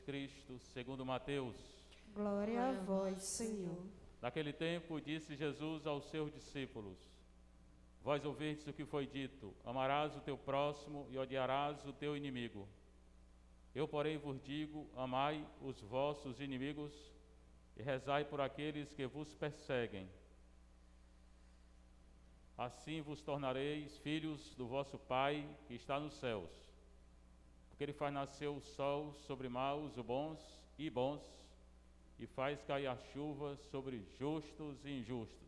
Cristo, segundo Mateus. Glória a vós, Senhor. Naquele tempo disse Jesus aos seus discípulos: Vós ouvistes o que foi dito: amarás o teu próximo e odiarás o teu inimigo. Eu, porém, vos digo: amai os vossos inimigos e rezai por aqueles que vos perseguem. Assim vos tornareis filhos do vosso Pai que está nos céus, porque Ele faz nascer o sol sobre maus e bons, e faz cair a chuva sobre justos e injustos.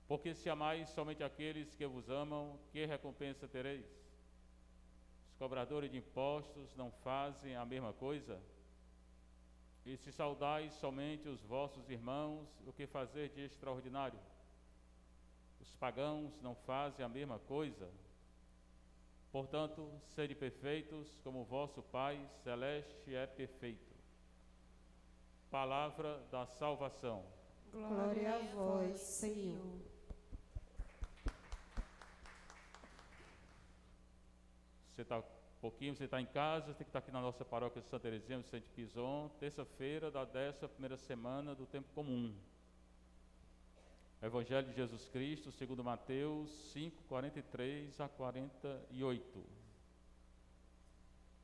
Porque se amais somente aqueles que vos amam, que recompensa tereis? Os cobradores de impostos não fazem a mesma coisa? E se saudais somente os vossos irmãos, o que fazer de extraordinário? Os pagãos não fazem a mesma coisa? Portanto, sede perfeitos, como o vosso Pai Celeste é perfeito. Palavra da salvação. Glória a vós, Senhor. Você está em casa, tem que estar aqui na nossa paróquia de Santa Teresinha, Vicente Pison, terça-feira da 11ª semana do tempo comum. Evangelho de Jesus Cristo, segundo Mateus 5, 43 a 48.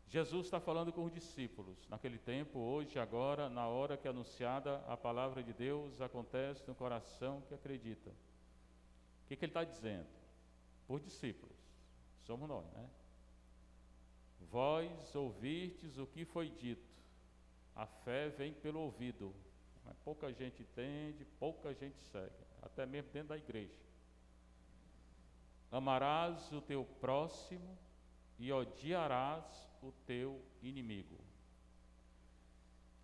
Jesus está falando com os discípulos. Naquele tempo, hoje, agora, na hora que é anunciada a palavra de Deus, acontece no coração que acredita. O que ele está dizendo? Por discípulos, somos nós, né? Vós ouvistes o que foi dito. A fé vem pelo ouvido. Mas pouca gente entende, pouca gente segue, até mesmo dentro da igreja. Amarás o teu próximo e odiarás o teu inimigo.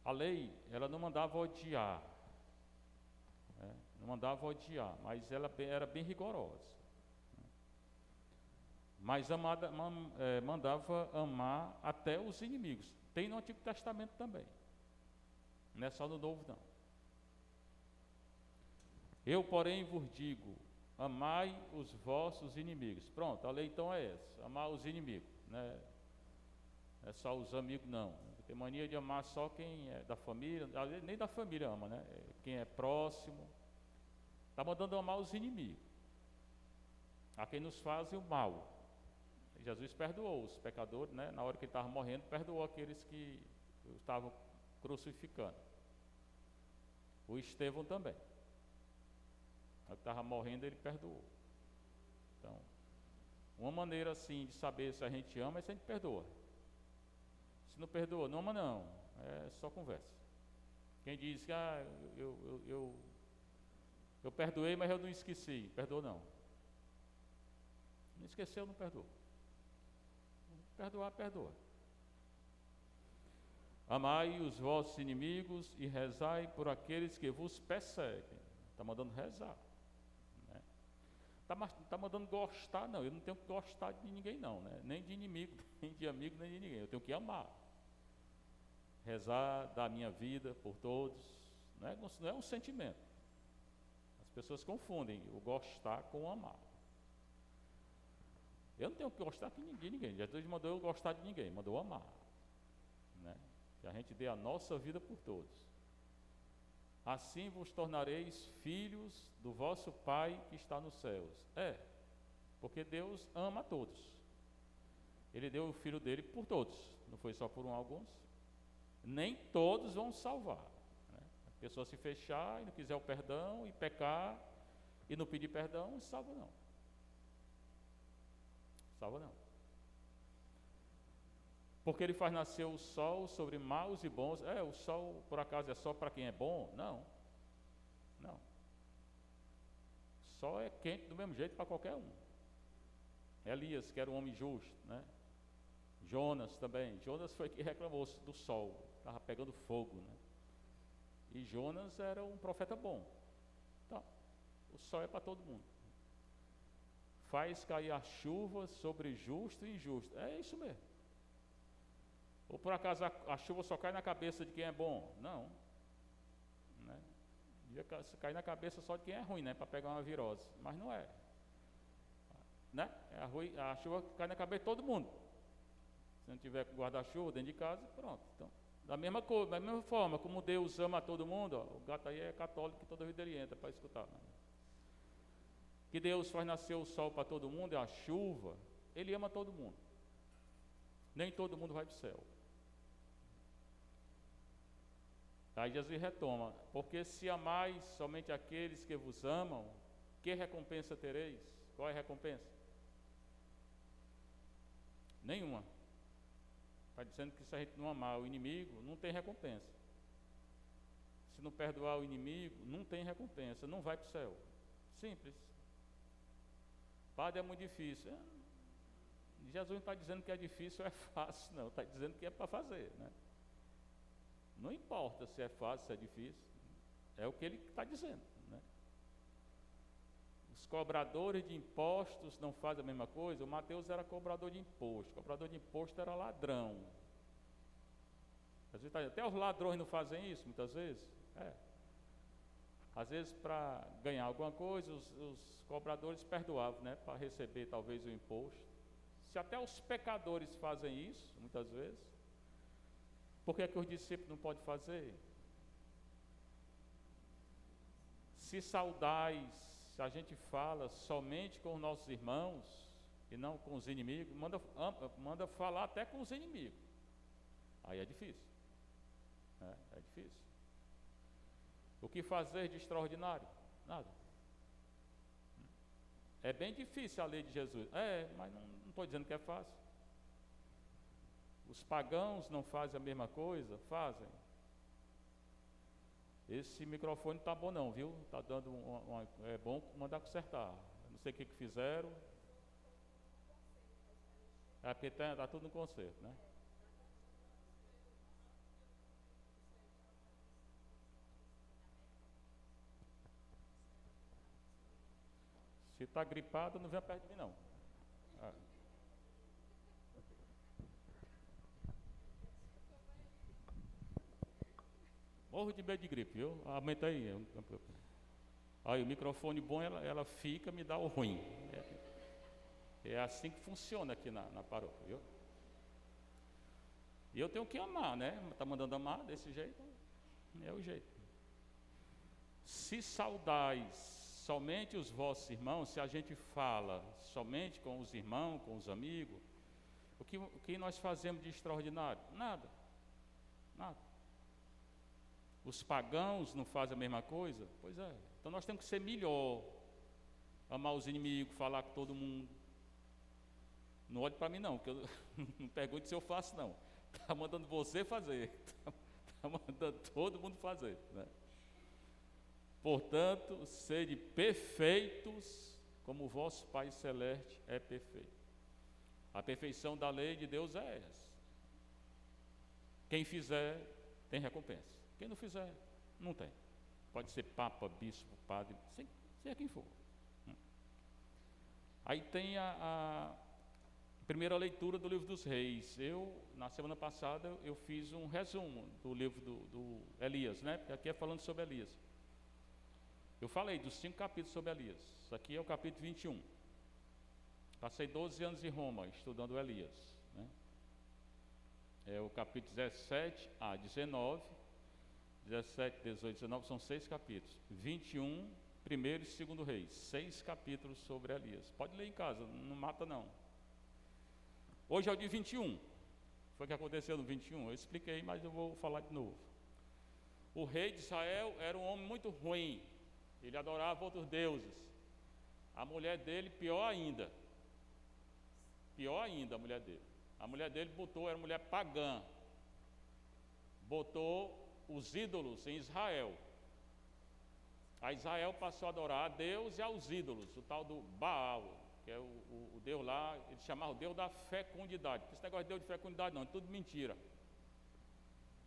A lei, ela não mandava odiar, né? Não mandava odiar, mas ela era bem rigorosa. Mas mandava amar até os inimigos. Tem no Antigo Testamento também, não é só no Novo não. Eu, porém, vos digo: amai os vossos inimigos. Pronto, a lei então é essa: amar os inimigos, né? Não é só os amigos não. Tem mania de amar só quem é da família, nem da família ama, né? Quem é próximo. Está mandando amar os inimigos, a quem nos fazem o mal. Jesus perdoou os pecadores, né? Na hora que ele estava morrendo, perdoou aqueles que estavam crucificando. O Estevão também. Na hora que estava morrendo, ele perdoou. Então, uma maneira assim de saber se a gente ama é se a gente perdoa. Se não perdoa, não ama não, é só conversa. Quem diz que eu perdoei, mas eu não esqueci, perdoa não. Não esqueceu, não perdoa. Perdoar, perdoa. Amai os vossos inimigos e rezai por aqueles que vos perseguem. Está mandando rezar. Está mandando gostar, não. Eu não tenho que gostar de ninguém, não, né? Nem de inimigo, nem de amigo, nem de ninguém. Eu tenho que amar. Rezar, dar a minha vida por todos. Não é um sentimento. As pessoas confundem o gostar com o amar. Eu não tenho que gostar de ninguém. Jesus mandou eu gostar de ninguém, mandou amar, né? Que a gente dê a nossa vida por todos. Assim vos tornareis filhos do vosso Pai que está nos céus. Porque Deus ama a todos. Ele deu o Filho dele por todos, não foi só por alguns. Nem todos vão salvar, né? A pessoa se fechar e não quiser o perdão e pecar e não pedir perdão, não salva não. Salva não. Porque ele faz nascer o sol sobre maus e bons. O sol por acaso é só para quem é bom? Não. Não. O sol é quente do mesmo jeito para qualquer um. Elias, que era um homem justo, né? Jonas também. Jonas foi que reclamou do sol, estava pegando fogo, né? E Jonas era um profeta bom. Então, o sol é para todo mundo. Faz cair a chuva sobre justo e injusto. É isso mesmo. Ou por acaso a chuva só cai na cabeça de quem é bom? Não, né? Devia cair na cabeça só de quem é ruim, né? Para pegar uma virose. Mas não é, né? A chuva cai na cabeça de todo mundo. Se não tiver com guarda-chuva dentro de casa, pronto. Então, da mesma forma, como Deus ama a todo mundo, ó, o gato aí é católico que toda vida ele entra para escutar. Né? Que Deus faz nascer o sol para todo mundo, é a chuva, Ele ama todo mundo. Nem todo mundo vai para o céu. Aí Jesus retoma, porque se amais somente aqueles que vos amam, que recompensa tereis? Qual é a recompensa? Nenhuma. Está dizendo que se a gente não amar o inimigo, não tem recompensa. Se não perdoar o inimigo, não tem recompensa, não vai para o céu. Simples. Padre, é muito difícil. Jesus não está dizendo que é difícil ou é fácil, não. Está dizendo que é para fazer, né? Não importa se é fácil, se é difícil. É o que ele está dizendo, né? Os cobradores de impostos não fazem a mesma coisa. O Mateus era cobrador de imposto. O cobrador de imposto era ladrão. Até os ladrões não fazem isso, muitas vezes. Às vezes, para ganhar alguma coisa, os cobradores perdoavam, né? Para receber talvez o imposto. Se até os pecadores fazem isso, muitas vezes, por que é que os discípulos não podem fazer? Se saudais, se a gente fala somente com os nossos irmãos e não com os inimigos, manda falar até com os inimigos. Aí é difícil. É difícil. O que fazer de extraordinário? Nada. É bem difícil a lei de Jesus. Mas não estou dizendo que é fácil. Os pagãos não fazem a mesma coisa? Fazem. Esse microfone não está bom não, viu? Está dando é bom mandar consertar. Não sei o que fizeram. É porque está tudo no conserto, né? Se está gripado, não venha perto de mim não. Morro de medo de gripe, viu? Aumenta aí. Aí o microfone bom, ela fica, me dá o ruim. É assim que funciona aqui na paróquia, viu? E eu tenho que amar, né? Está mandando amar desse jeito? É o jeito. Se saudais somente os vossos irmãos, se a gente fala somente com os irmãos, com os amigos, o que nós fazemos de extraordinário? Nada. Nada. Os pagãos não fazem a mesma coisa? Pois é. Então nós temos que ser melhor. Amar os inimigos, falar com todo mundo. Não olhe para mim não, porque eu não pergunte se eu faço não. Está mandando você fazer. Está mandando todo mundo fazer, né? Portanto, sede perfeitos, como o vosso Pai Celeste é perfeito. A perfeição da lei de Deus é essa. Quem fizer, tem recompensa. Quem não fizer, não tem. Pode ser papa, bispo, padre, seja quem for. Aí tem a primeira leitura do livro dos reis. Na semana passada, eu fiz um resumo do livro do Elias, né? Porque aqui é falando sobre Elias. Eu falei dos 5 capítulos sobre Elias. Isso aqui é o capítulo 21. Passei 12 anos em Roma estudando Elias, né? É o capítulo 17 a 19, 17, 18, 19, são 6 capítulos. 21, primeiro e segundo reis, 6 capítulos sobre Elias. Pode ler em casa, não mata não. Hoje é o dia 21. Foi o que aconteceu no 21. Eu expliquei, mas eu vou falar de novo. O rei de Israel era um homem muito ruim. Ele adorava outros deuses. A mulher dele, pior ainda. Pior ainda a mulher dele. A mulher dele era mulher pagã. Botou os ídolos em Israel. A Israel passou a adorar a Deus e aos ídolos. O tal do Baal, que é o Deus lá, ele chamava o Deus da fecundidade. Esse negócio de Deus de fecundidade não, é tudo mentira.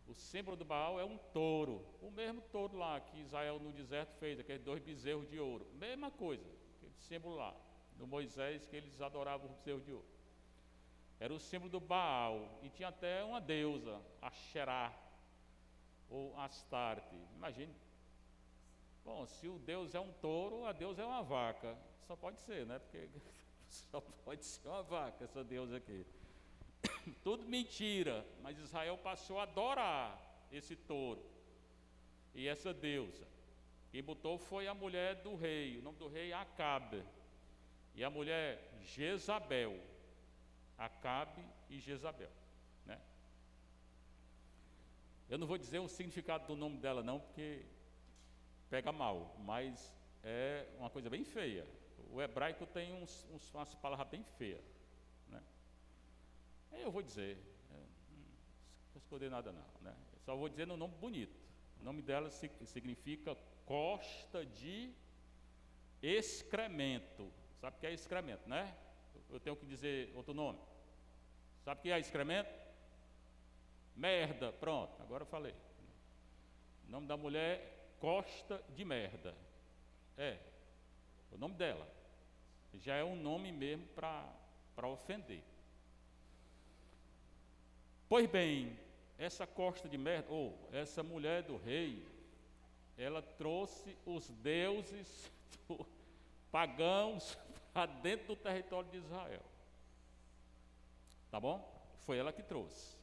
O símbolo do Baal é um touro, o mesmo touro lá que Israel no deserto fez, aqueles 2 bezerros de ouro, mesma coisa, aquele símbolo lá, do Moisés, que eles adoravam o bezerro de ouro. Era o símbolo do Baal, e tinha até uma deusa, Asherá, ou Astarte, imagine. Bom, se o Deus é um touro, a deusa é uma vaca, só pode ser, né, porque só pode ser uma vaca, essa deusa aqui. Tudo mentira, mas Israel passou a adorar esse touro e essa deusa. Quem botou foi a mulher do rei, o nome do rei é Acabe, e a mulher Jezabel. Acabe e Jezabel, né? Eu não vou dizer o significado do nome dela não, porque pega mal, mas é uma coisa bem feia. O hebraico tem umas palavras bem feias, né? Eu vou dizer, não esconder nada não, né? Só vou dizer no nome bonito. O nome dela significa costa de excremento. Sabe o que é excremento, né? Eu tenho que dizer outro nome. Sabe o que é excremento? Merda, pronto, agora eu falei. O nome da mulher, costa de merda. É, o nome dela. Já é um nome mesmo para ofender. Pois bem, essa costa de merda, ou essa mulher do rei, ela trouxe os deuses pagãos para dentro do território de Israel. Tá bom? Foi ela que trouxe.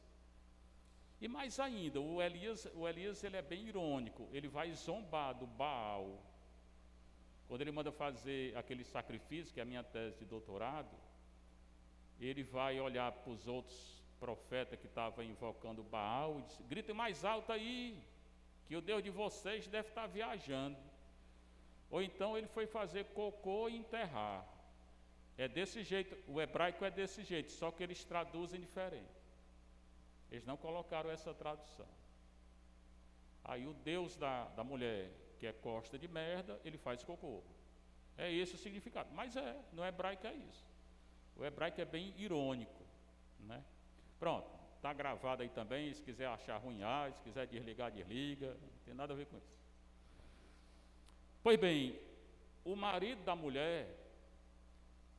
E mais ainda, o Elias ele é bem irônico, ele vai zombar do Baal. Quando ele manda fazer aquele sacrifício, que é a minha tese de doutorado, ele vai olhar para os outros profetas que estavam invocando Baal e diz: gritem mais alto aí, que o Deus de vocês deve estar viajando. Ou então ele foi fazer cocô e enterrar. É desse jeito, o hebraico é desse jeito, só que eles traduzem diferente. Eles não colocaram essa tradução. Aí o Deus da mulher, que é costa de merda, ele faz cocô. É esse o significado. Mas no hebraico é isso. O hebraico é bem irônico, né? Pronto, está gravado aí também. Se quiser achar ruim, se quiser desligar, desliga. Não tem nada a ver com isso. Pois bem, o marido da mulher,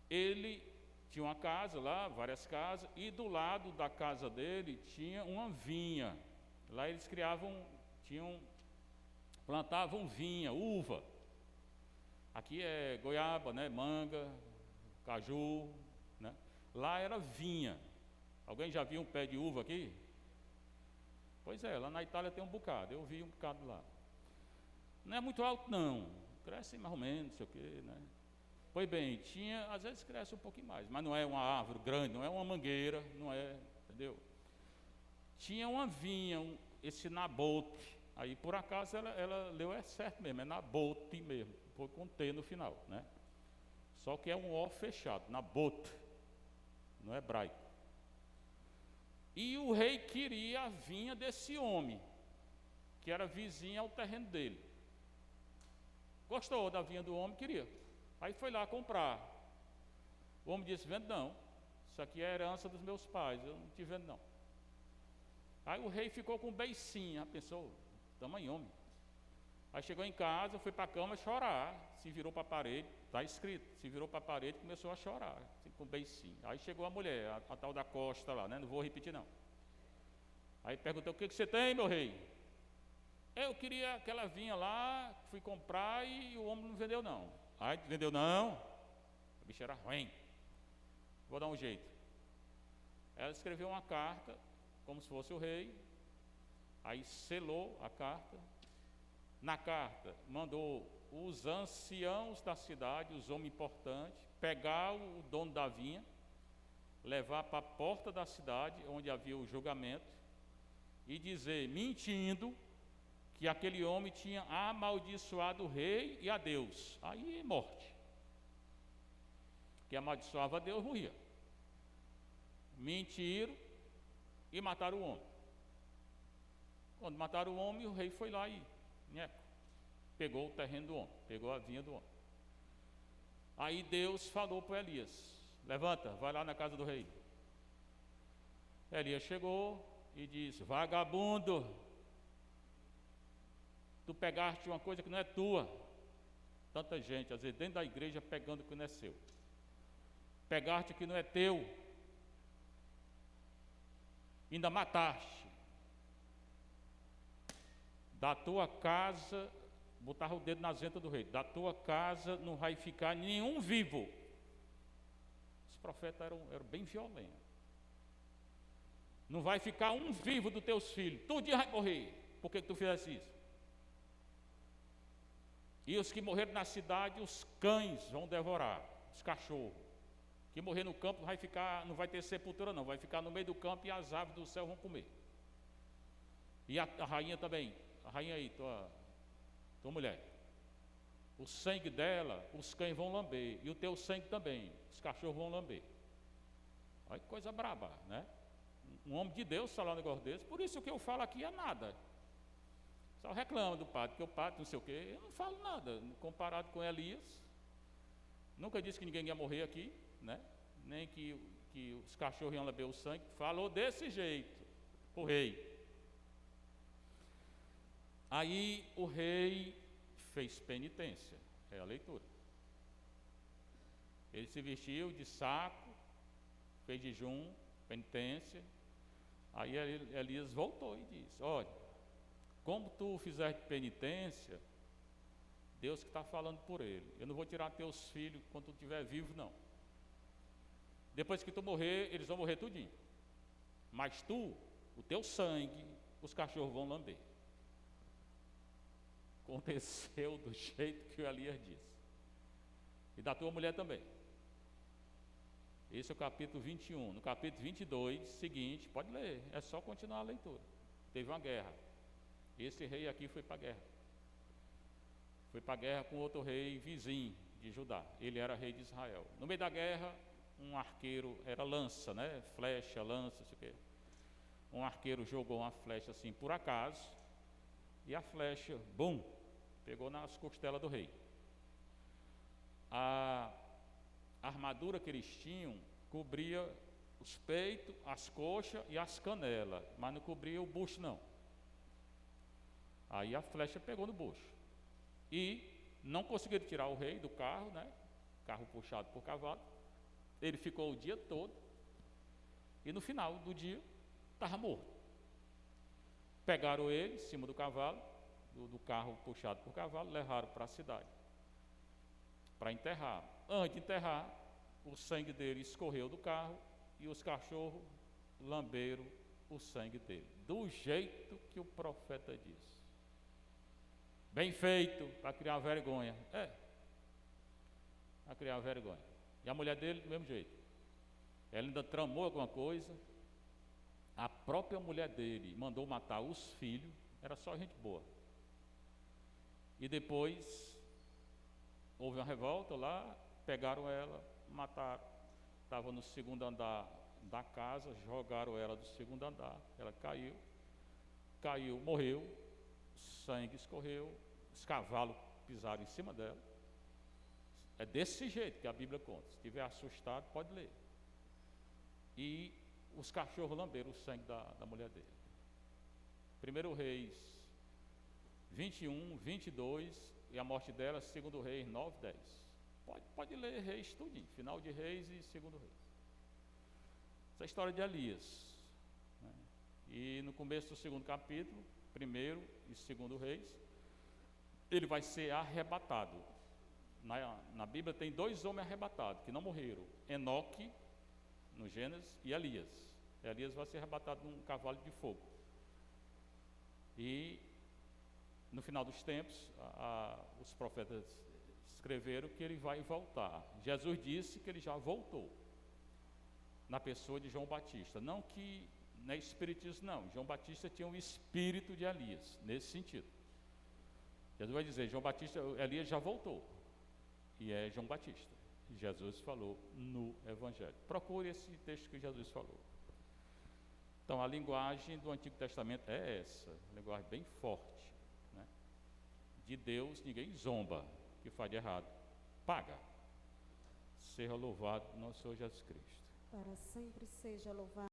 ele tinha uma casa lá, várias casas, e do lado da casa dele tinha uma vinha. Lá eles plantavam vinha, uva. Aqui é goiaba, né, manga, caju, né? Lá era vinha. Alguém já viu um pé de uva aqui? Pois é, lá na Itália tem um bocado, eu vi um bocado lá. Não é muito alto não, cresce mais ou menos, não sei o quê, né? Pois bem, às vezes cresce um pouquinho mais, mas não é uma árvore grande, não é uma mangueira, não é, entendeu? Tinha uma vinha, esse Nabote, aí por acaso ela leu certo mesmo, é Nabote mesmo, foi com T no final, né? Só que é um O fechado, Nabote, no hebraico. E o rei queria a vinha desse homem, que era vizinho ao terreno dele. Gostou da vinha do homem, queria. Aí foi lá comprar. O homem disse: vendo não, isso aqui é herança dos meus pais, eu não te vendo não. Aí o rei ficou com um beicinho, pensou, tamanho homem. Aí chegou em casa, foi para a cama chorar, se virou para a parede, está escrito, se virou para a parede e começou a chorar, assim, com um beicinho. Aí chegou a mulher, a tal da Costa lá, né? Não vou repetir não. Aí perguntou: o que você tem, meu rei? Eu queria aquela vinha lá, fui comprar e o homem não vendeu não. Aí, vendeu não? A bicha era ruim. Vou dar um jeito. Ela escreveu uma carta, como se fosse o rei, aí selou a carta. Na carta, mandou os anciãos da cidade, os homens importantes, pegar o dono da vinha, levar para a porta da cidade, onde havia o julgamento, e dizer, mentindo, que aquele homem tinha amaldiçoado o rei e a Deus. Aí morte. Que amaldiçoava a Deus, morria. Mentiram e mataram o homem. Quando mataram o homem, o rei foi lá e pegou o terreno do homem, pegou a vinha do homem. Aí Deus falou para Elias: levanta, vai lá na casa do rei. Elias chegou e disse: vagabundo, tu pegaste uma coisa que não é tua. Tanta gente, às vezes dentro da igreja, pegando o que não é seu. Pegaste o que não é teu. Ainda mataste. Da tua casa, botava o dedo na venta do rei, da tua casa não vai ficar nenhum vivo. Os profetas eram bem violentos. Não vai ficar um vivo dos teus filhos, tudinho vai morrer. Por que tu fizesse isso? E os que morreram na cidade, os cães vão devorar, os cachorros. Que morrer no campo vai ficar, não vai ter sepultura não, vai ficar no meio do campo e as aves do céu vão comer. E a rainha também, a rainha aí, tua mulher. O sangue dela, os cães vão lamber, e o teu sangue também, os cachorros vão lamber. Olha que coisa braba, né? Um homem de Deus falar um negócio desse, por isso o que eu falo aqui é nada. Só reclama do padre, que o padre não sei o quê, eu não falo nada, comparado com Elias. Nunca disse que ninguém ia morrer aqui, né? Nem que os cachorros iam lamber o sangue, falou desse jeito, o rei. Aí o rei fez penitência, é a leitura. Ele se vestiu de saco, fez jejum, penitência. Aí Elias voltou e disse: olha, como tu fizeste penitência, Deus que está falando por ele. Eu não vou tirar teus filhos quando tu estiver vivo, não. Depois que tu morrer, eles vão morrer tudinho. Mas tu, o teu sangue, os cachorros vão lamber. Aconteceu do jeito que o Elias disse. E da tua mulher também. Esse é o capítulo 21. No capítulo 22, seguinte, pode ler, é só continuar a leitura. Teve uma guerra. Esse rei aqui foi para a guerra. Foi para a guerra com outro rei vizinho de Judá. Ele era rei de Israel. No meio da guerra, um arqueiro, era lança, né? Flecha, lança, não sei o quê. Um arqueiro jogou uma flecha assim por acaso, e a flecha, bum, pegou nas costelas do rei. A armadura que eles tinham cobria os peitos, as coxas e as canelas, mas não cobria o bucho não. Aí a flecha pegou no bucho. E não conseguiram tirar o rei do carro, né? Carro puxado por cavalo. Ele ficou o dia todo. E no final do dia, estava morto. Pegaram ele em cima do cavalo, do carro puxado por cavalo, levaram para a cidade para enterrar. Antes de enterrar, o sangue dele escorreu do carro e os cachorros lamberam o sangue dele, do jeito que o profeta disse. Bem feito, para criar vergonha. Para criar vergonha. E a mulher dele, do mesmo jeito. Ela ainda tramou alguma coisa. A própria mulher dele mandou matar os filhos. Era só gente boa. E depois houve uma revolta lá, pegaram ela, mataram. Estava no segundo andar da casa, jogaram ela do segundo andar. Ela caiu, morreu, sangue escorreu, os cavalos pisaram em cima dela. É desse jeito que a Bíblia conta. Se estiver assustado, pode ler. E os cachorros lamberam o sangue da mulher dele. 1 Reis 21, 22, e a morte dela, 2 Reis 9, 10. Pode ler Reis tudinho, final de Reis e 2 Reis. Essa é a história de Elias, né? E no começo do segundo capítulo, 1 e 2 Reis, ele vai ser arrebatado. Na Bíblia tem 2 homens arrebatados, que não morreram. Enoque, no Gênesis, e Elias. Elias vai ser arrebatado num cavalo de fogo. E no final dos tempos, os profetas escreveram que ele vai voltar. Jesus disse que ele já voltou, na pessoa de João Batista. Não que não é espiritismo, não. João Batista tinha um espírito de Elias, nesse sentido. Jesus vai dizer, Elias já voltou. E é João Batista. Jesus falou no Evangelho. Procure esse texto que Jesus falou. Então, a linguagem do Antigo Testamento é essa, linguagem bem forte, né? De Deus ninguém zomba, que faz de errado, paga. Seja louvado nosso Senhor Jesus Cristo. Para sempre seja louvado.